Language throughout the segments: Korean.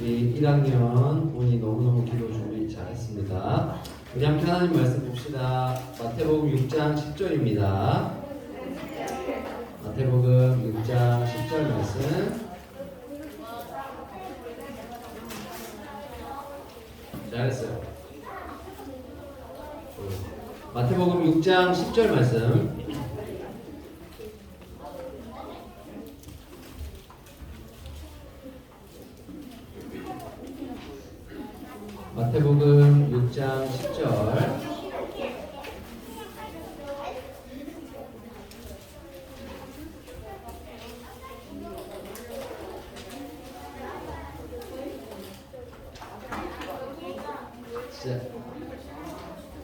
우리 1학년 본이 너무너무 기도 준비 잘했습니다. 우리 함께 하나님 말씀 봅시다. 마태복음 6장 10절입니다. 마태복음 6장 10절 말씀. 잘했어요. 마태복음 6장 10절 말씀. 마태복음 6장 10절.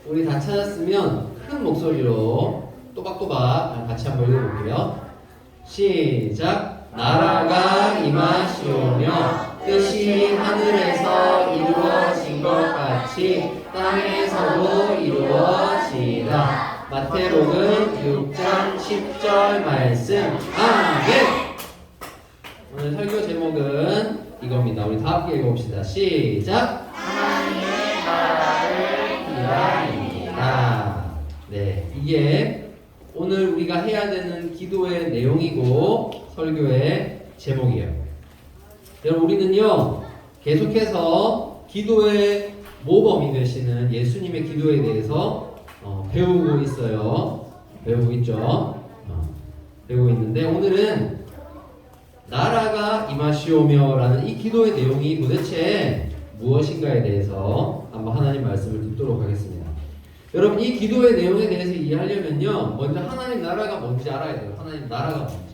우리 다 찾았으면 큰 목소리로 또박또박 같이 한번 읽어볼게요. 시작. 나라가 임하시오며 뜻이 하늘에서 이루어진 것 같이 땅에서도 이루어지이다. 마태복음 6장 10절 말씀. 아멘. 오늘 설교 제목은 이겁니다. 우리 다 함께 읽어봅시다. 시작. 하나님의 나라를 이루리이다. 네, 이게 오늘 우리가 해야 되는 기도의 내용이고 설교의 제목이에요. 여러분, 우리는요 계속해서 기도의 모범이 되시는 예수님의 기도에 대해서 배우고 있어요. 배우고 있죠. 배우고 있는데 오늘은 나라가 임하시오며 라는 이 기도의 내용이 도대체 무엇인가에 대해서 한번 하나님 말씀을 듣도록 하겠습니다. 여러분, 이 기도의 내용에 대해서 이해하려면요 먼저 하나님 나라가 뭔지 알아야 돼요. 하나님 나라가 뭔지.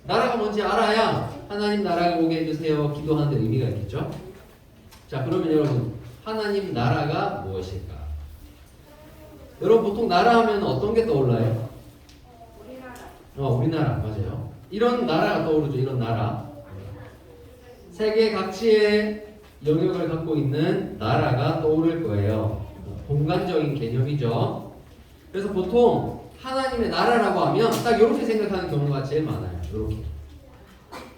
나라가 뭔지 알아야 하나님 나라가 오게 해주세요 기도하는 데 의미가 있겠죠. 자, 그러면 여러분, 하나님 나라가 무엇일까? 여러분, 보통 나라 하면 어떤 게 떠올라요? 우리나라 맞아요. 이런 나라가 떠오르죠. 이런 나라. 세계 각지의 영역을 갖고 있는 나라가 떠오를 거예요. 공간적인 개념이죠. 그래서 보통 하나님의 나라라고 하면 딱 이렇게 생각하는 경우가 제일 많아요. 이렇게.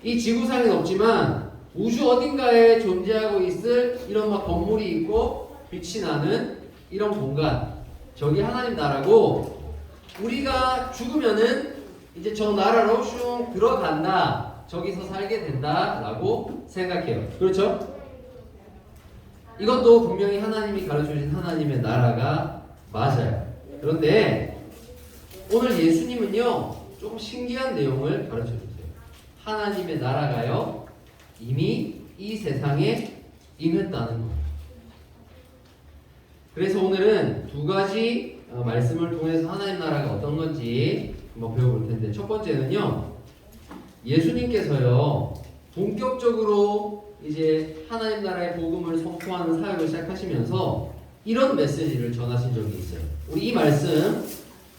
이 지구상엔 없지만 우주 어딘가에 존재하고 있을 이런 막 건물이 있고 빛이 나는 이런 공간, 저기 하나님 나라고, 우리가 죽으면은 이제 저 나라로 슝 들어간다, 저기서 살게 된다 라고 생각해요. 그렇죠? 이것도 분명히 하나님이 가르쳐주신 하나님의 나라가 맞아요. 그런데 오늘 예수님은요 조금 신기한 내용을 가르쳐주세요. 하나님의 나라가요 이미 이 세상에 임했다는 거예요. 그래서 오늘은 두 가지 말씀을 통해서 하나님 나라가 어떤 건지 한번 배워볼 텐데, 첫 번째는요, 예수님께서요 본격적으로 이제 하나님 나라의 복음을 선포하는 사역을 시작하시면서 이런 메시지를 전하신 적이 있어요. 우리 이 말씀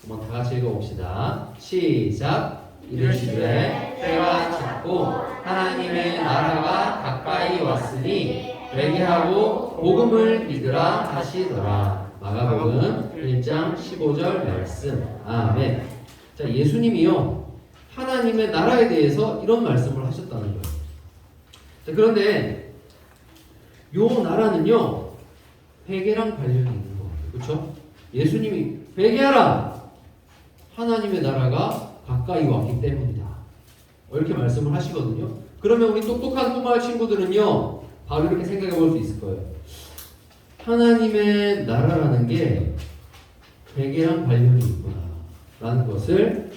한번 다 같이 읽어봅시다. 시작. 이르시되 때가 찼고 하나님의 나라가 가까이 왔으니 회개하고 복음을 믿으라 하시더라. 마가복음 1장 15절 말씀. 아멘. 자, 예수님이요 하나님의 나라에 대해서 이런 말씀을 하셨다는 거예요. 자, 그런데 요 나라는요 회개랑 관련이 있는 거예요. 그렇죠? 예수님이 회개하라, 하나님의 나라가 가까이 왔기 때문이다, 이렇게 말씀을 하시거든요. 그러면 우리 똑똑한 꼬마 친구들은요 바로 이렇게 생각해 볼 수 있을 거예요. 하나님의 나라라는 게 회개랑 관련이 있구나 라는 것을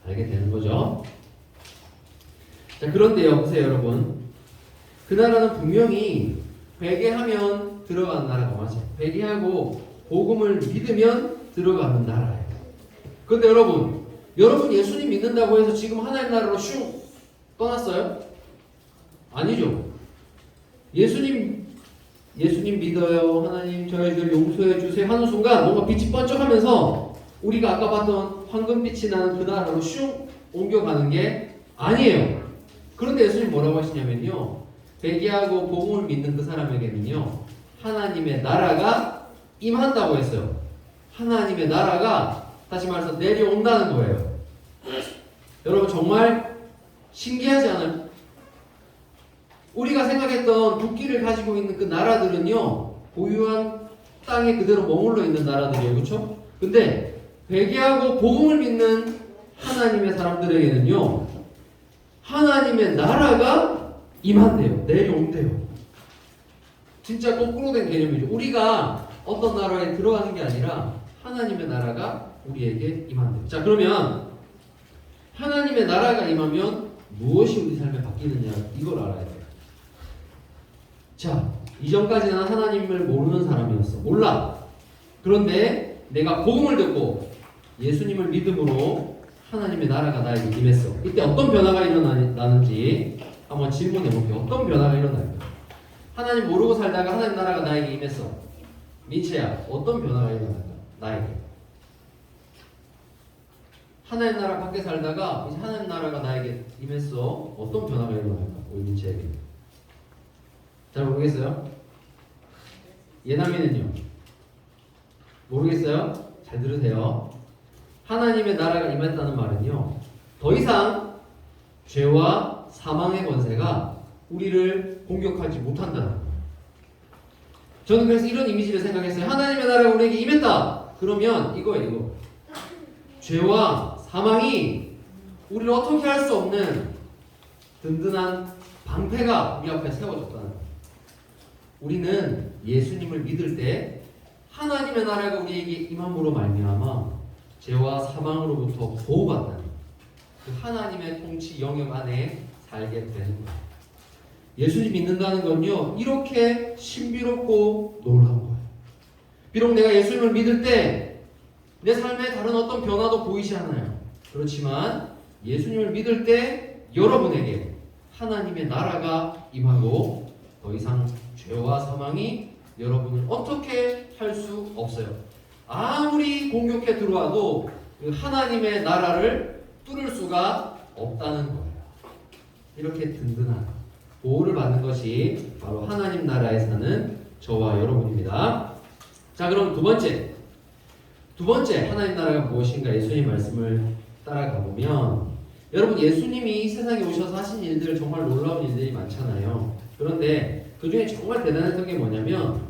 알게 되는 거죠. 자, 그런데요, 보세요 여러분, 그 나라는 분명히 회개하면 들어가는 나라가 맞아요. 회개하고 복음을 믿으면 들어가는 나라예요. 그런데 여러분 예수님 믿는다고 해서 지금 하나님 나라로 슝 떠났어요? 아니죠. 예수님 믿어요, 하나님 저희들 용서해 주세요 하는 순간 뭔가 빛이 번쩍하면서 우리가 아까 봤던 황금빛이 나는 그 나라로 슝 옮겨가는 게 아니에요. 그런데 예수님 뭐라고 하시냐면요, 회개하고 복음을 믿는 그 사람에게는요 하나님의 나라가 임한다고 했어요. 하나님의 나라가 다시 말해서 내려온다는 거예요. 여러분, 정말 신기하지 않아요? 우리가 생각했던 국기를 가지고 있는 그 나라들은요, 고유한 땅에 그대로 머물러 있는 나라들이에요. 그렇죠? 근데 회개하고 복음을 믿는 하나님의 사람들에게는요, 하나님의 나라가 임한대요. 내려온대요. 진짜 거꾸로 된 개념이죠. 우리가 어떤 나라에 들어가는 게 아니라 하나님의 나라가 우리에게 임한대요. 자, 그러면 하나님의 나라가 임하면 무엇이 우리 삶에 바뀌느냐, 이걸 알아야 돼요. 자, 이전까지는 하나님을 모르는 사람이었어. 몰라. 그런데 내가 복음을 듣고 예수님을 믿음으로 하나님의 나라가 나에게 임했어. 이때 어떤 변화가 일어나는지 한번 질문해 볼게요. 어떤 변화가 일어날까? 하나님 모르고 살다가 하나님 나라가 나에게 임했어. 민채야, 어떤 변화가 일어날까? 나에게. 하나님 나라 밖에 살다가 이제 하나님 나라가 나에게 임했어. 어떤 변화가 일어날까? 우리 민채에게. 잘 모르겠어요? 예나미는요? 모르겠어요? 잘 들으세요. 하나님의 나라가 임했다는 말은요, 더 이상 죄와 사망의 권세가 우리를 공격하지 못한다는 거예요. 저는 그래서 이런 이미지를 생각했어요. 하나님의 나라가 우리에게 임했다. 그러면 이거예요, 이거. 죄와 사망이 우리를 어떻게 할 수 없는 든든한 방패가 우리 앞에 세워졌다는 거예요. 우리는 예수님을 믿을 때 하나님의 나라가 우리에게 임함으로 말미암아 죄와 사망으로부터 보호받는 그 하나님의 통치 영역 안에 살게 되는 거예요. 예수님 믿는다는 건요, 이렇게 신비롭고 놀라운 거예요. 비록 내가 예수님을 믿을 때 내 삶에 다른 어떤 변화도 보이지 않아요. 그렇지만 예수님을 믿을 때 여러분에게 하나님의 나라가 임하고 더 이상 죄와 사망이 여러분을 어떻게 할 수 없어요. 아무리 공격해 들어와도 그 하나님의 나라를 뚫을 수가 없다는 거예요. 이렇게 든든한 보호를 받는 것이 바로 하나님 나라에 사는 저와 여러분입니다. 자, 그럼 두 번째 하나님 나라가 무엇인가 예수님 말씀을 따라가 보면, 여러분 예수님이 이 세상에 오셔서 하신 일들 정말 놀라운 일들이 많잖아요. 그런데 그 중에 정말 대단했던 게 뭐냐면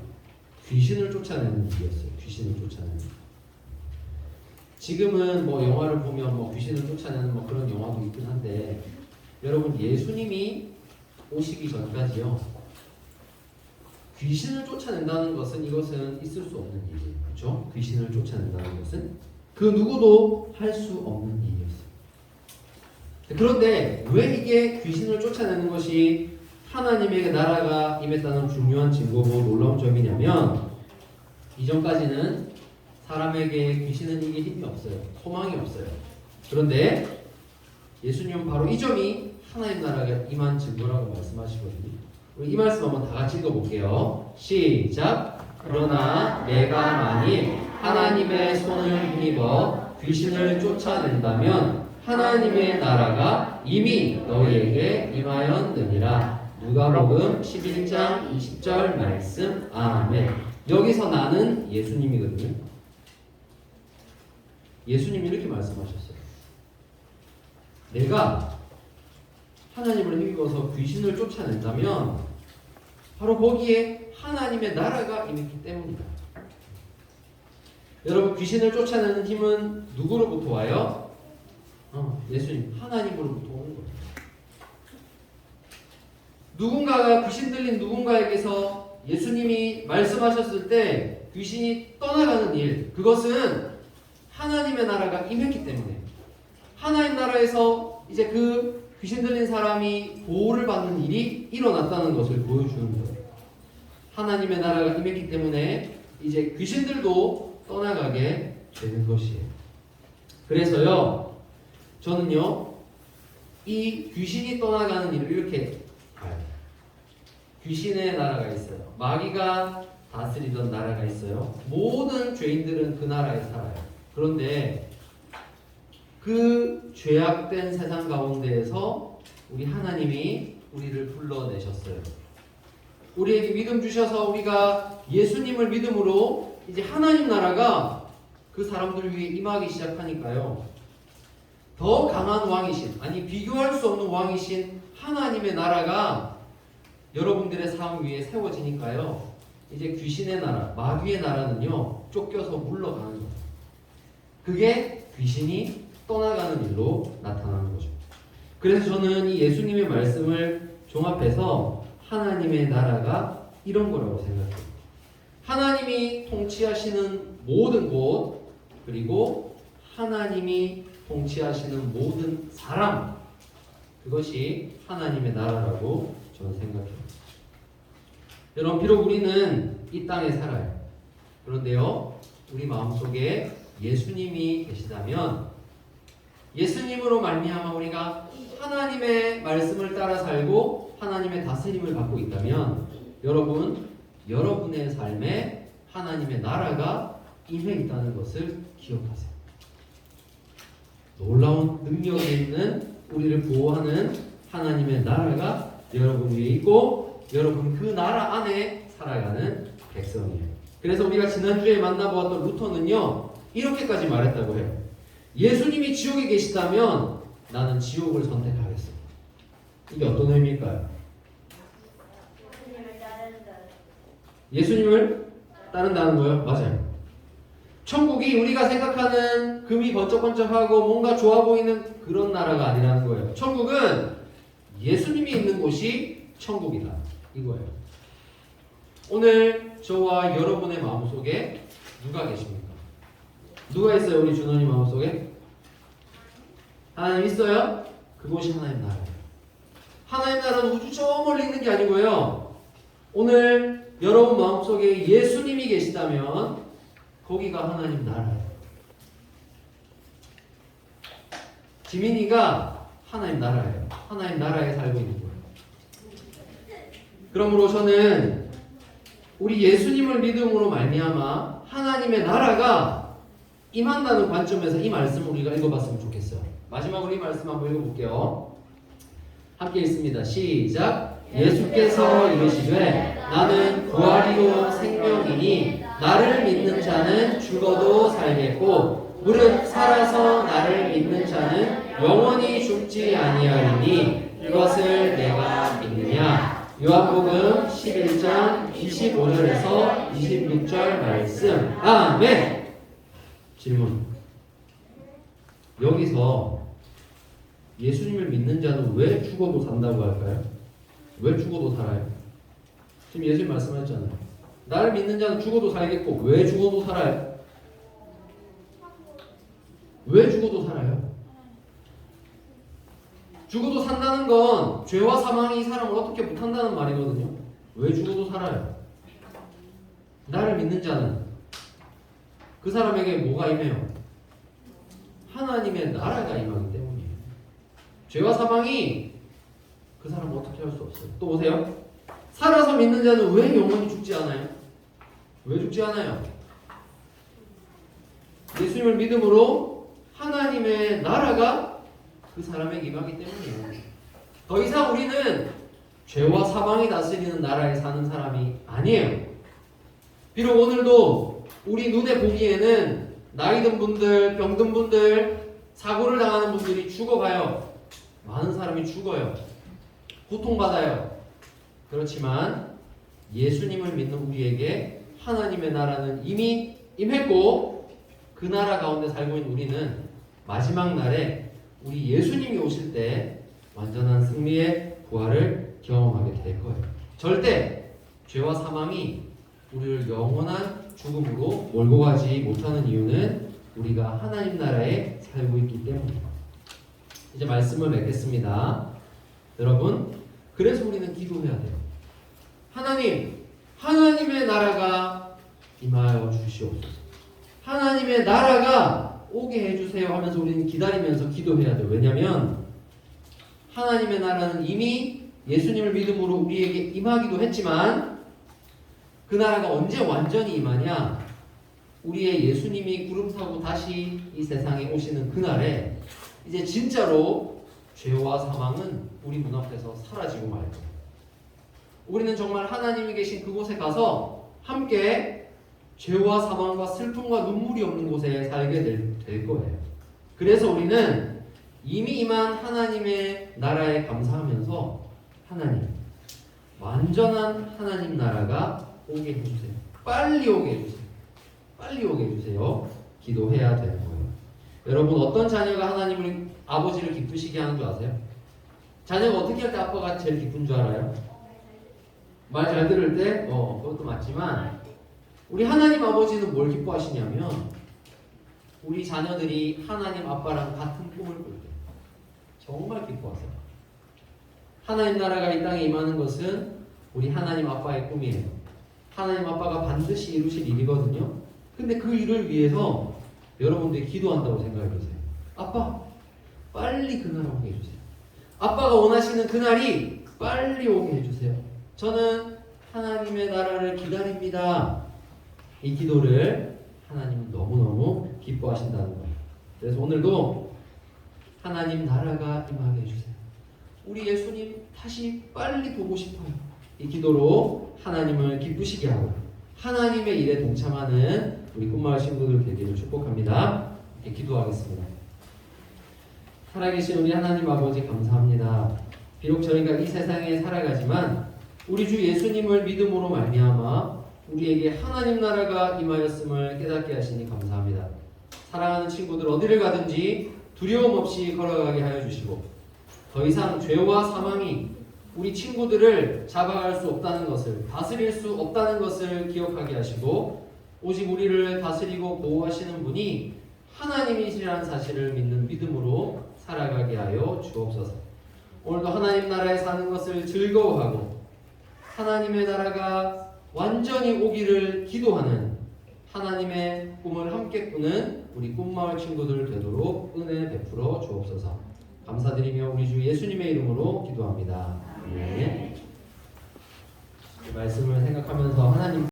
귀신을 쫓아내는 일이었어요. 귀신을 쫓아내는. 지금은 뭐 영화를 보면 뭐 귀신을 쫓아내는 뭐 그런 영화도 있긴 한데, 여러분 예수님이 오시기 전까지요, 귀신을 쫓아낸다는 것은 이것은 있을 수 없는 일이에요. 그렇죠? 귀신을 쫓아낸다는 것은 그 누구도 할 수 없는 일이었어요. 그런데 왜 이게 귀신을 쫓아내는 것이 하나님의 나라가 임했다는 중요한 증거고 놀라운 점이냐면, 이전까지는 사람에게 귀신은 이길 힘이 없어요. 소망이 없어요. 그런데 예수님은 바로 이 점이 하나님 나라가 임한 증거라고 말씀하시거든요. 우리 이 말씀 한번 다 같이 읽어볼게요. 시작. 그러나 내가 만일 하나님의 손을 힘입어 귀신을 쫓아낸다면 하나님의 나라가 이미 너희에게 임하였느니라. 누가복음 11장 20절 말씀. 아멘. 여기서 나는 예수님이거든요. 예수님이 이렇게 말씀하셨어요. 내가 하나님을 힘입어서 귀신을 쫓아낸다면 바로 거기에 하나님의 나라가 임했기 때문이다. 여러분, 귀신을 쫓아내는 힘은 누구로부터 와요? 예수님, 하나님으로부터 오는 거예요. 누군가가 귀신 들린 누군가에게서 예수님이 말씀하셨을 때 귀신이 떠나가는 일, 그것은 하나님의 나라가 임했기 때문에, 하나님 나라에서 이제 그 귀신 들린 사람이 보호를 받는 일이 일어났다는 것을 보여주는 거예요. 하나님의 나라가 임했기 때문에 이제 귀신들도 떠나가게 되는 것이에요. 그래서요, 저는요, 이 귀신이 떠나가는 일을 이렇게 봐요. 귀신의 나라가 있어요. 마귀가 다스리던 나라가 있어요. 모든 죄인들은 그 나라에 살아요. 그런데 그 죄악된 세상 가운데에서 우리 하나님이 우리를 불러내셨어요. 우리에게 믿음 주셔서 우리가 예수님을 믿음으로 이제 하나님 나라가 그 사람들 위해 임하기 시작하니까요, 더 강한 왕이신, 아니 비교할 수 없는 왕이신 하나님의 나라가 여러분들의 삶 위에 세워지니까요. 이제 귀신의 나라, 마귀의 나라는요. 쫓겨서 물러가는 거예요. 그게 귀신이 떠나가는 일로 나타나는 거죠. 그래서 저는 이 예수님의 말씀을 종합해서 하나님의 나라가 이런 거라고 생각해요. 하나님이 통치하시는 모든 곳, 그리고 하나님이 통치하시는 모든 사람, 그것이 하나님의 나라라고 저는 생각해요. 여러분, 비록 우리는 이 땅에 살아요. 그런데요, 우리 마음속에 예수님이 계시다면, 예수님으로 말미암아 우리가 하나님의 말씀을 따라 살고 하나님의 다스림을 받고 있다면, 여러분의 삶에 하나님의 나라가 임해 있다는 것을 기억하세요. 놀라운 능력이 있는 우리를 보호하는 하나님의 나라가 여러분 위에 있고, 여러분 그 나라 안에 살아가는 백성이에요. 그래서 우리가 지난주에 만나보았던 루터는요, 이렇게까지 말했다고 해요. 예수님이 지옥에 계시다면 나는 지옥을 선택하겠어. 이게 어떤 의미일까요? 예수님을 따른다는 거예요? 맞아요. 천국이 우리가 생각하는 금이 번쩍번쩍하고 뭔가 좋아 보이는 그런 나라가 아니라는 거예요. 천국은 예수님이 있는 곳이 천국이다. 이거예요. 오늘 저와 여러분의 마음속에 누가 계십니까? 누가 있어요? 우리 준원이 마음속에? 하나님 있어요? 그곳이 하나님 나라예요. 하나님 나라는 우주 저 멀리 있는 게 아니고요. 오늘 여러분 마음속에 예수님이 계시다면 거기가 하나님 나라예요. 지민이가 하나님 나라예요. 하나님 나라에 살고 있는 거예요. 그러므로 저는 우리 예수님을 믿음으로 말미암아 하나님의 나라가 임한다는 관점에서 이 말씀을 우리가 읽어봤으면 좋겠어요. 마지막으로 이 말씀 한번 읽어볼게요. 함께 읽습니다. 시작. 예수께서 이르시되 나는 부활이요 생명이니 나를 믿는 자는 죽어도 살겠고 무릇 살아서 나를 믿는 자는 영원히 죽지 아니하리니 이것을 내가 믿느냐. 요한복음 11장 25절에서 26절 말씀. 아멘. 질문. 여기서 예수님을 믿는 자는 왜 죽어도 산다고 할까요? 왜 죽어도 살아요? 지금 예수님 말씀하셨잖아요. 나를 믿는 자는 죽어도 살겠고 왜 죽어도 살아요? 왜 죽어도 살아요? 죽어도 산다는 건 죄와 사망이 이 사람을 어떻게 못한다는 말이거든요. 왜 죽어도 살아요? 나를 믿는 자는 그 사람에게 뭐가 임해요? 하나님의 나라가 임하기 때문이에요. 죄와 사망이 그 사람을 어떻게 할 수 없어요. 또 보세요. 살아서 믿는 자는 왜 영원히 죽지 않아요? 왜 죽지 않아요? 예수님을 믿음으로 하나님의 나라가 그 사람에게 임하기 때문이에요. 더 이상 우리는 죄와 사망이 다스리는 나라에 사는 사람이 아니에요. 비록 오늘도 우리 눈에 보기에는 나이 든 분들, 병든 분들, 사고를 당하는 분들이 죽어가요. 많은 사람이 죽어요. 고통받아요. 그렇지만 예수님을 믿는 우리에게 하나님의 나라는 이미 임했고 그 나라 가운데 살고 있는 우리는 마지막 날에 우리 예수님이 오실 때 완전한 승리의 부활을 경험하게 될 거예요. 절대 죄와 사망이 우리를 영원한 죽음으로 몰고 가지 못하는 이유는 우리가 하나님 나라에 살고 있기 때문입니다. 이제 말씀을 맺겠습니다. 여러분, 그래서 우리는 기도해야 돼요. 하나님, 하나님의 나라가 임하여 주시옵소서. 하나님의 나라가 오게 해주세요 하면서 우리는 기다리면서 기도해야 돼요. 왜냐하면 하나님의 나라는 이미 예수님을 믿음으로 우리에게 임하기도 했지만 그 나라가 언제 완전히 임하냐? 우리의 예수님이 구름 타고 다시 이 세상에 오시는 그날에 이제 진짜로 죄와 사망은 우리 눈앞에서 사라지고 말 거예요. 우리는 정말 하나님이 계신 그곳에 가서 함께 죄와 사망과 슬픔과 눈물이 없는 곳에 살게 될 거예요. 그래서 우리는 이미 임한 하나님의 나라에 감사하면서 하나님, 완전한 하나님 나라가 오게 해주세요. 빨리 오게 해주세요. 빨리 오게 해주세요. 기도해야 되는 거예요. 여러분 어떤 자녀가 하나님을 아버지를 기쁘시게 하는 줄 아세요? 자녀가 어떻게 할 때 아빠가 제일 기쁜 줄 알아요? 말 잘 들을 때? 그것도 맞지만 우리 하나님 아버지는 뭘 기뻐하시냐면 우리 자녀들이 하나님 아빠랑 같은 꿈을 꿀 때 정말 기뻐하세요. 하나님 나라가 이 땅에 임하는 것은 우리 하나님 아빠의 꿈이에요. 하나님 아빠가 반드시 이루실 일이거든요. 근데 그 일을 위해서 여러분들이 기도한다고 생각해 보세요. 아빠, 빨리 그날 오게 해주세요. 아빠가 원하시는 그날이 빨리 오게 해주세요. 저는 하나님의 나라를 기다립니다. 이 기도를 하나님은 너무너무 기뻐하신다는 거예요. 그래서 오늘도 하나님 나라가 임하게 해주세요. 우리 예수님 다시 빨리 보고 싶어요. 이 기도로 하나님을 기쁘시게 하고 하나님의 일에 동참하는 우리 꿈마을 친구들 되기를 축복합니다. 이렇게 기도하겠습니다. 살아계신 우리 하나님 아버지 감사합니다. 비록 저희가 이 세상에 살아가지만 우리 주 예수님을 믿음으로 말미암아 우리에게 하나님 나라가 임하였음을 깨닫게 하시니 감사합니다. 사랑하는 친구들 어디를 가든지 두려움 없이 걸어가게 하여 주시고 더 이상 죄와 사망이 우리 친구들을 잡아갈 수 없다는 것을, 다스릴 수 없다는 것을 기억하게 하시고 오직 우리를 다스리고 보호하시는 분이 하나님이시라는 사실을 믿는 믿음으로 살아가게 하여 주옵소서. 오늘도 하나님 나라에 사는 것을 즐거워하고 하나님의 나라가 완전히 오기를 기도하는 하나님의 꿈을 함께 꾸는 우리 꿈마을 친구들 되도록 은혜 베풀어 주옵소서. 감사드리며 우리 주 예수님의 이름으로 기도합니다. 네. 이 말씀을 생각하면서 하나님